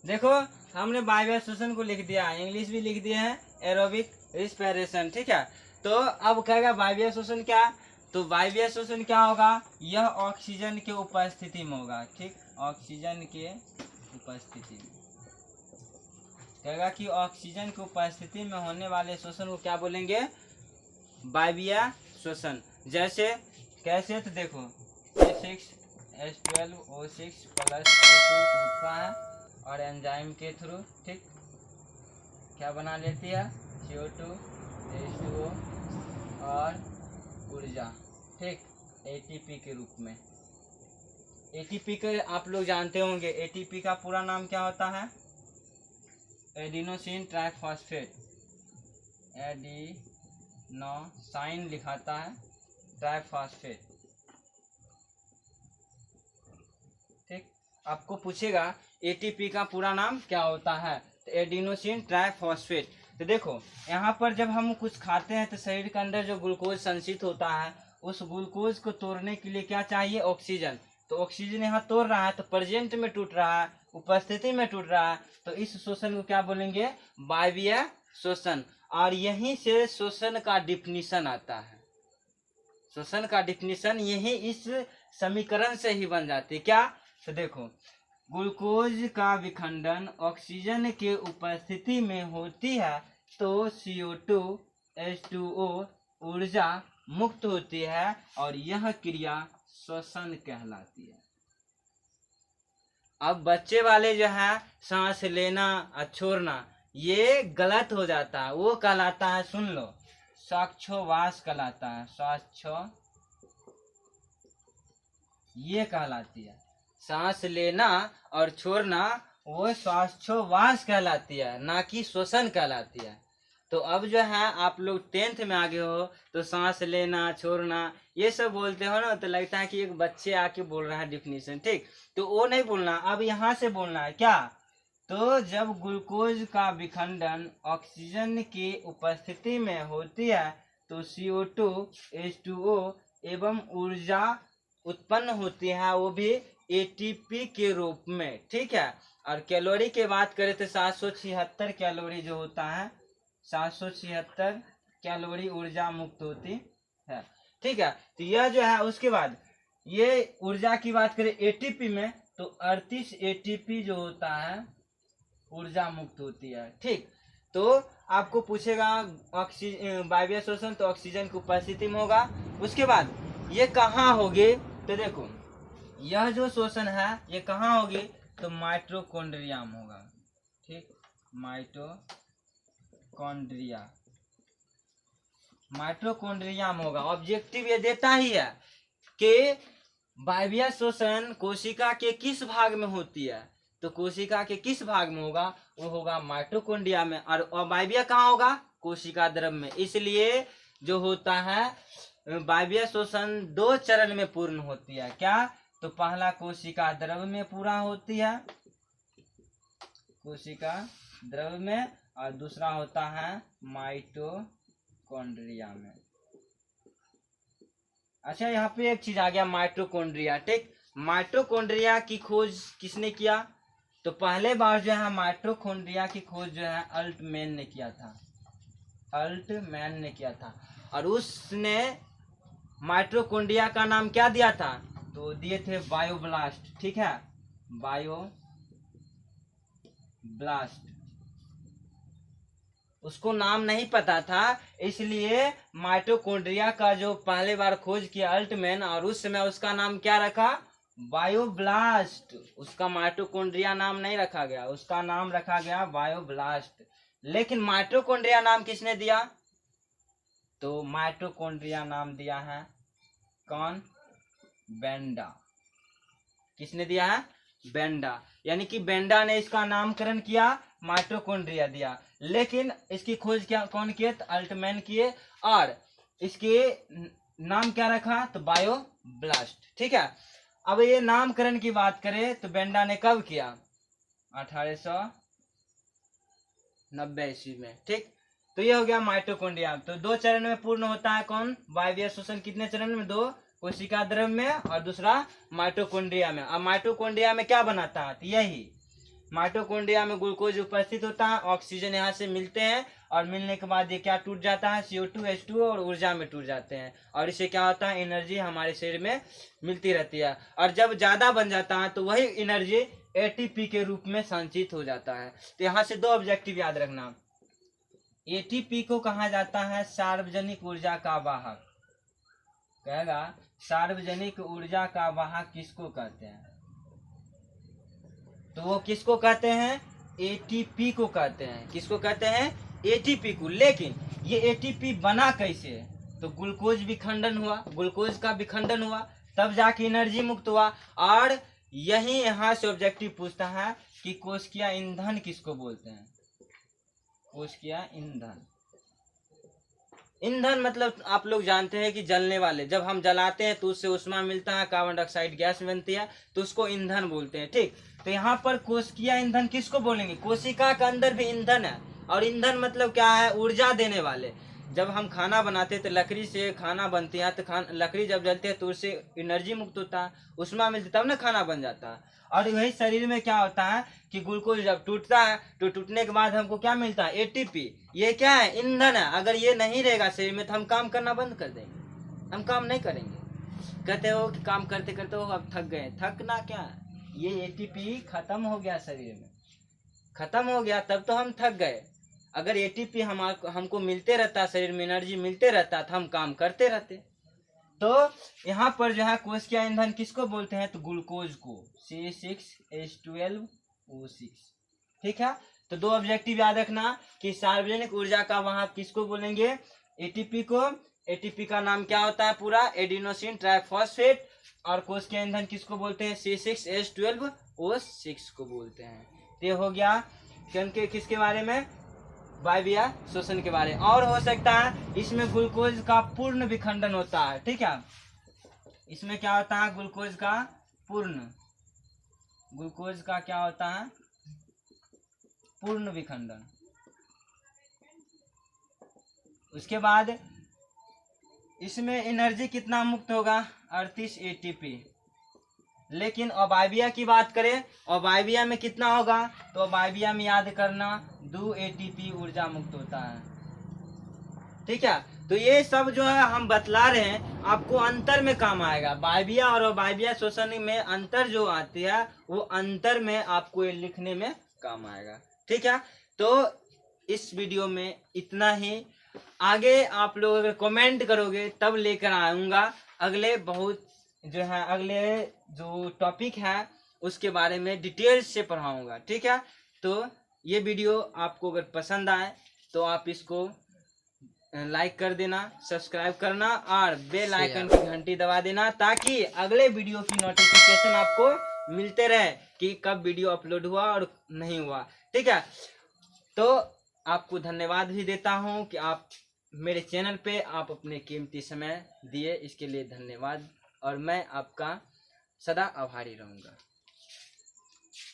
देखो हमने वायवीय श्वसन को लिख दिया, इंग्लिश भी लिख दिए हैं एरोबिक रिस्पिरेशन, ठीक है। तो अब कहेगा वायवीय श्वसन क्या, तो वायवीय श्वसन क्या होगा, यह ऑक्सीजन के उपस्थिति में होगा, ठीक, ऑक्सीजन के उपस्थिति में कहेगा कि ऑक्सीजन की उपस्थिति में होने वाले श्वसन को क्या बोलेंगे, वायवीय श्वसन। जैसे कैसे, तो देखो H6H12O6 प्लस O2 टूटता है और एंजाइम के थ्रू, ठीक, क्या बना लेती है, CO2 H2O और ऊर्जा, ठीक, ATP के रूप में। ATP के आप लोग जानते होंगे, ATP का पूरा नाम क्या होता है, एडिनोसिन ट्राइफॉस्फेट, एडिनोसाइन लिखाता है ट्राइफॉस्फेट, ठीक। आपको पूछेगा एटीपी का पूरा नाम क्या होता है, तो एडिनोसिन ट्राइफॉस्फेट। तो देखो यहाँ पर जब हम कुछ खाते हैं तो शरीर के अंदर जो ग्लूकोज संचित होता है, उस ग्लूकोज को तोड़ने के लिए क्या चाहिए, ऑक्सीजन। तो ऑक्सीजन यहाँ तोड़ रहा है, तो प्रेजेंट में टूट रहा है, उपस्थिति में टूट रहा है, तो इस श्वसन को क्या बोलेंगे, वायवीय श्वसन। और यहीं से श्वसन का डिफिनीशन आता है, श्वसन का डिफिनीशन यही इस समीकरण से ही बन जाती है। क्या, तो देखो ग्लूकोज का विखंडन ऑक्सीजन के उपस्थिति में होती है तो CO2 H2O ऊर्जा मुक्त होती है और यह क्रिया श्वसन कहलाती है। अब बच्चे वाले जो है सांस लेना और छोड़ना, ये गलत हो जाता है, वो कहलाता है, सुन लो, श्वासोच्छ्वास कहलाता है, श्वासोच्छ्वास ये कहलाती है। सांस लेना और छोड़ना वो श्वासोच्छ्वास कहलाती है, ना कि श्वसन कहलाती है। तो अब जो है आप लोग 10th में आगे हो तो सांस लेना छोड़ना ये सब बोलते हो ना, तो लगता है कि एक बच्चे आके बोल रहा है डिफिनीशन, ठीक। तो वो नहीं बोलना, अब यहाँ से बोलना है क्या, तो जब ग्लूकोज का विखंडन ऑक्सीजन की उपस्थिति में होती है तो CO2 H2O एवं ऊर्जा उत्पन्न होती है, वो भी ATP के रूप में, ठीक है। और कैलोरी की बात करें तो 776 कैलोरी जो होता है, 776 कैलोरी ऊर्जा मुक्त होती है, ठीक है। तो यह जो है, उसके बाद ये ऊर्जा की बात करें ATP में तो 38 ATP जो होता है ऊर्जा मुक्त होती है, ठीक। तो आपको पूछेगा ऑक्सीजन वायवीय श्वसन तो ऑक्सीजन की उपस्थिति में होगा। उसके बाद ये कहाँ होगी, तो देखो यह जो श्वसन है ये कहाँ होगी, तो माइटोकॉन्ड्रिया में होगा, ठीक, माइटोकॉन्ड्रिया में होगा। ऑब्जेक्टिव ये देता ही है कि वायवीय श्वसन कोशिका के किस भाग में होती है, तो कोशिका के किस भाग में होगा, वो होगा माइटोकॉन्ड्रिया में। और वायवीय कहाँ होगा, कोशिका द्रव में। इसलिए जो होता है वायवीय श्वसन 2 चरण में पूर्ण होती है। क्या, तो पहला कोशिका द्रव में पूरा होती है, कोशिका द्रव में, और दूसरा होता है माइटोकॉन्ड्रिया में। अच्छा यहाँ पे एक चीज आ गया, माइटोकॉन्ड्रिया, ठीक। माइटोकॉन्ड्रिया की खोज किसने किया, तो पहले बार जो है माइटोकॉन्ड्रिया की खोज जो है अल्टमैन ने किया था, अल्टमैन ने किया था। और उसने माइटोकॉन्ड्रिया का नाम क्या दिया था, तो दिए थे बायोब्लास्ट, ठीक है, बायोब्लास्ट। उसको नाम नहीं पता था, इसलिए माइटोकॉन्ड्रिया का जो पहले बार खोज किया अल्टमैन, और उस समय उसका नाम क्या रखा, बायोब्लास्ट। उसका माइटोकॉन्ड्रिया नाम नहीं रखा गया, उसका नाम रखा गया बायोब्लास्ट। लेकिन माइटोकॉन्ड्रिया नाम किसने दिया, तो माइटोकॉन्ड्रिया नाम दिया है कौन, बेंडा। किसने दिया है, बेंडा। यानी कि बेंडा ने इसका नामकरण किया, माइटोकॉन्ड्रिया दिया। लेकिन इसकी खोज क्या कौन किए, तो अल्टमैन किए। और इसके नाम क्या रखा, तो बायोब्लास्ट, ठीक है। अब ये नामकरण की बात करें तो बेंडा ने कब किया, 1890 ईस्वी में, ठीक। तो ये हो गया माइटोकॉन्ड्रिया। तो 2 चरण में पूर्ण होता है कौन, वायवीय श्वसन। कितने चरण में, 2, कोशिका द्रव में और दूसरा माइटोकॉन्ड्रिया में। अब माइटोकॉन्ड्रिया में क्या बनाता है, तो यही माइटोकॉन्ड्रिया में ग्लूकोज उपस्थित होता है, ऑक्सीजन यहाँ से मिलते हैं और मिलने के बाद ये क्या टूट जाता है, CO2 H2O और ऊर्जा में टूट जाते हैं और इससे क्या होता है, एनर्जी हमारे शरीर में मिलती रहती है। और जब ज्यादा बन जाता है तो वही एनर्जी ATP के रूप में संचित हो जाता है। तो यहाँ से 2 ऑब्जेक्टिव याद रखना। ATP को कहा जाता है सार्वजनिक ऊर्जा का वाहक। कहेगा सार्वजनिक ऊर्जा का वाहक किसको कहते हैं, तो वो किसको कहते हैं, ATP को कहते हैं। किसको कहते हैं, ATP को। लेकिन ये ATP बना कैसे, तो ग्लूकोज विखंडन हुआ, ग्लूकोज का विखंडन हुआ तब जाके एनर्जी मुक्त हुआ। और यही यहाँ से ऑब्जेक्टिव पूछता है कि कोशिकीय ईंधन किसको बोलते हैं। कोशिकीय ईंधन, ईंधन मतलब आप लोग जानते हैं कि जलने वाले, जब हम जलाते हैं तो उससे ऊष्मा मिलता है, कार्बन डाइऑक्साइड गैस बनती है, तो उसको ईंधन बोलते हैं। ठीक, तो यहाँ पर कोशिकीय ईंधन किसको बोलेंगे, कोशिका के अंदर भी ईंधन है। और ईंधन मतलब क्या है, ऊर्जा देने वाले। जब हम खाना बनाते हैं तो लकड़ी से खाना बनती है, तो लकड़ी जब जलती है तो उससे एनर्जी मुक्त होता है, ऊष्मा मिलती है, तब ना खाना बन जाता है। और वही शरीर में क्या होता है कि ग्लूकोज जब टूटता है तो टूटने के बाद हमको क्या मिलता है, ATP। ये क्या है, ईंधन है। अगर ये नहीं रहेगा शरीर में तो हम काम करना बंद कर देंगे, हम काम नहीं करेंगे। कहते हो कि काम करते करते हो अब थक गए, थकना क्या है, ये ATP खत्म हो गया, शरीर में खत्म हो गया तब तो हम थक गए। अगर ATP हमको मिलते रहता, शरीर में एनर्जी मिलते रहता तो हम काम करते रहते। तो यहाँ पर जो है कोशिकीय ईंधन किसको बोलते हैं, तो ग्लूकोज को, C6H12O6। ठीक है, तो 2 ऑब्जेक्टिव याद रखना कि सार्वजनिक ऊर्जा का वाहक किसको बोलेंगे, ATP को। ATP का नाम क्या होता है पूरा, एडिनोसिन ट्राइफॉस्फेट। और कोशिकीय ईंधन किसको बोलते हैं, C6H12O6 को बोलते हैं। ये हो गया किसके बारे में, वायवीय श्वसन के बारे में। और हो सकता है इसमें ग्लूकोज का पूर्ण विखंडन होता है। ठीक है, इसमें क्या होता है, ग्लूकोज का क्या होता है, पूर्ण विखंडन। उसके बाद इसमें एनर्जी कितना मुक्त होगा, 38 ATP। लेकिन अवायवीय की बात करें, अवायवीय में कितना होगा, तो अवायवीय में याद करना 2 ATP ऊर्जा मुक्त होता है। ठीक है, तो ये सब जो है हम बतला रहे हैं आपको अंतर में काम आएगा। वायवीय और अवायवीय श्वसन में अंतर जो आती है वो अंतर में आपको ये लिखने में काम आएगा। ठीक है, तो इस वीडियो में इतना ही। आगे आप लोग अगर कमेंट करोगे तब लेकर आऊंगा अगले जो टॉपिक है उसके बारे में डिटेल से पढ़ाऊंगा। ठीक है, तो ये वीडियो आपको अगर पसंद आए तो आप इसको लाइक कर देना, सब्सक्राइब करना और बेल आइकन की घंटी दबा देना, ताकि अगले वीडियो की नोटिफिकेशन आपको मिलते रहे कि कब वीडियो अपलोड हुआ और नहीं हुआ। ठीक है, तो आपको धन्यवाद भी देता हूं कि आप मेरे चैनल पे आप अपने कीमती समय दिए, इसके लिए धन्यवाद और मैं आपका सदा आभारी रहूंगा।